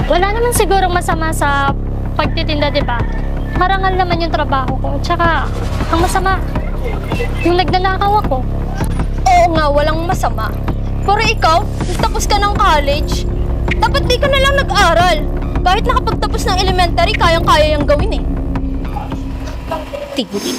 Wala naman sigurong masama sa pagtitinda, di ba? Marangal naman yung trabaho ko. Tsaka, ang masama, yung nagnanakaw ako. Oo nga, walang masama. Pero ikaw, tapos ka ng college, dapat di ka na lang nag-aral. Kahit nakapagtapos ng elementary, kayang-kaya yung gawin eh. Tigil.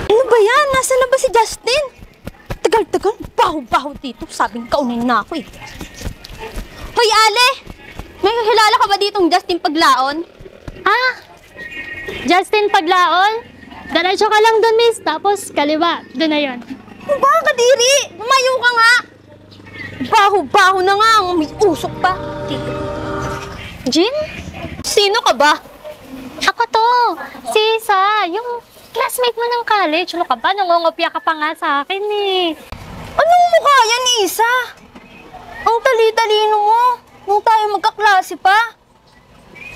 Ano ba yan? Nasaan na ba si Justin? Tagal-tagal, baho-baho dito. Sabing kaunin na ako eh. Hoy, Ale! May kakilala ka ba ditong Justin Paglaon? Ah! Justin Paglaon? Diretso ka lang dun, miss. Tapos, kaliwa. Doon na yun. Ba, kadiri! Lumayo ka nga! Baho-baho na nga. May usok pa. Jean? Sino ka ba? Ako to. Si Isa. Yung classmate mo ng college. Ano ka ba? Nangungopia ka pa nga sa akin eh. Anong mukha yan, Isa? Ang tali-talino mo. Nung tayo magkaklase pa.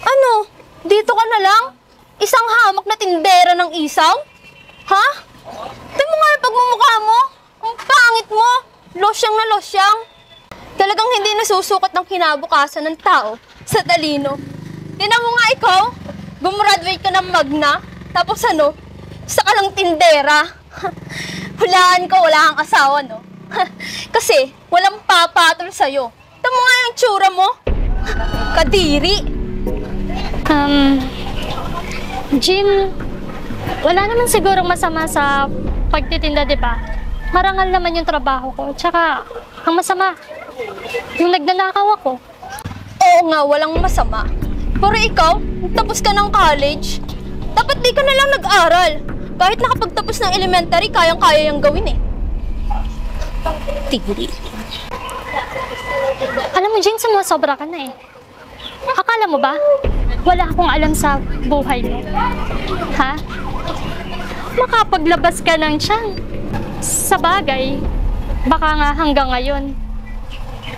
Ano? Dito ka na lang? Isang hamak na tindera ng isaw? Ha? Tingnan mo nga yung pagmumukha mo. Ang pangit mo. Losyang na losyang. Talagang hindi nasusukat ng kinabukasan ng tao sa talino. Tingnan mo nga ikaw. Gumraduate ka ng magna. Tapos ano? Isa ka lang tindera. Hulaan ko, wala kang asawa, no? Kasi walang papatol sa'yo. Tingnan mo nga yung tsura mo. Kadiri. Jean, wala naman sigurong masama sa pagtitinda, di ba? Marangal naman yung trabaho ko. Tsaka, ang masama, yung nagnanakaw ako. Oo nga, walang masama. Pero ikaw, tapos ka ng college, dapat di ka na lang nag-aral. Kahit nakapagtapos ng elementary, kayang-kaya yung gawin eh. Tigri. Alam mo, Jean, sumusobra ka na eh. Akala mo ba? Wala akong alam sa buhay mo. Ha? Makapaglabas ka ng tiyan. Sa bagay, baka nga hanggang ngayon,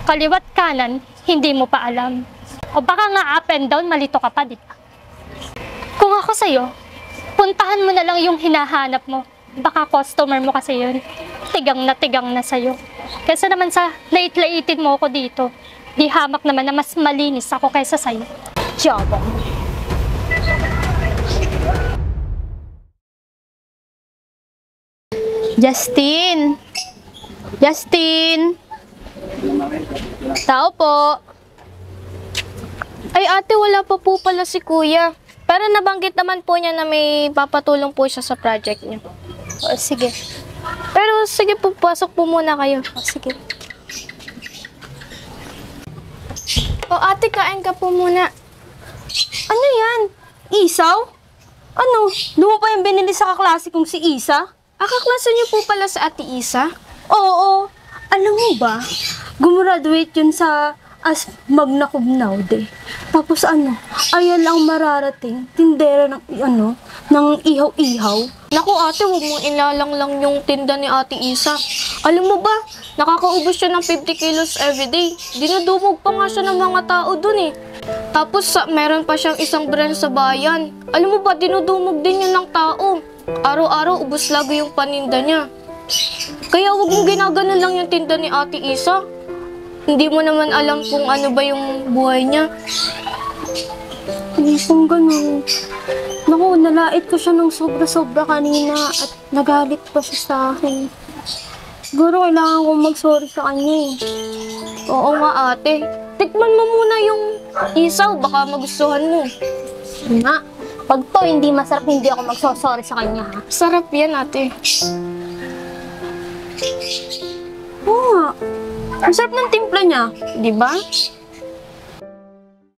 kaliwat kanan, hindi mo pa alam. O baka nga up and down, malito ka pa, di ba? Kung ako sa'yo, puntahan mo na lang yung hinahanap mo. Baka customer mo kasi yun. Tigang na sa'yo. Kaysa naman sa lait-laitin mo ako dito, di hamak naman na mas malinis ako kaysa sa'yo. Jabang. Justin! Justin! Tao po. Ay ate, wala pa po pala si kuya. Pero nabanggit naman po niya na may papatulong po siya sa project niya. O, sige. Pero sige po, pasok po muna kayo. O, sige. O ate, kain ka po muna. Ano yan? Isaw? Ano? Doon mo pa yung binili sa kaklase kong si Isa? Kaklase niyo po pala sa ate Isa? Oo. Alam mo ba, gumraduate yun sa as magna cum laude. Tapos ano, ayan lang mararating, tindera ng ng ihaw-ihaw. Naku ate, huwag mong ilalang lang yung tinda ni ate Isa. Alam mo ba, nakakaubos siya ng 50 kilos everyday. Dinudumog pa nga siya ng mga tao dun eh. Tapos meron pa siyang isang branch sa bayan. Alam mo ba, dinudumog din yun ng tao. Araw-araw, ubos lagi yung paninda niya. Kaya huwag mong ginaganon lang yung tinda ni ate Isa. Hindi mo naman alam kung ano ba yung buhay niya. Hindi pong ganun. Naku, nalait ko siya ng sobra-sobra kanina at nagalit pa siya sa akin. Siguro kailangan kong mag-sorry sa kanya eh. Oo nga ate. Tikman mo muna yung isaw, baka magustuhan mo. Nga, pag to hindi masarap, hindi ako magsosorry sa kanya ha. Sarap yan ate. Oo nga. Ang sarap ng timpla niya, di ba?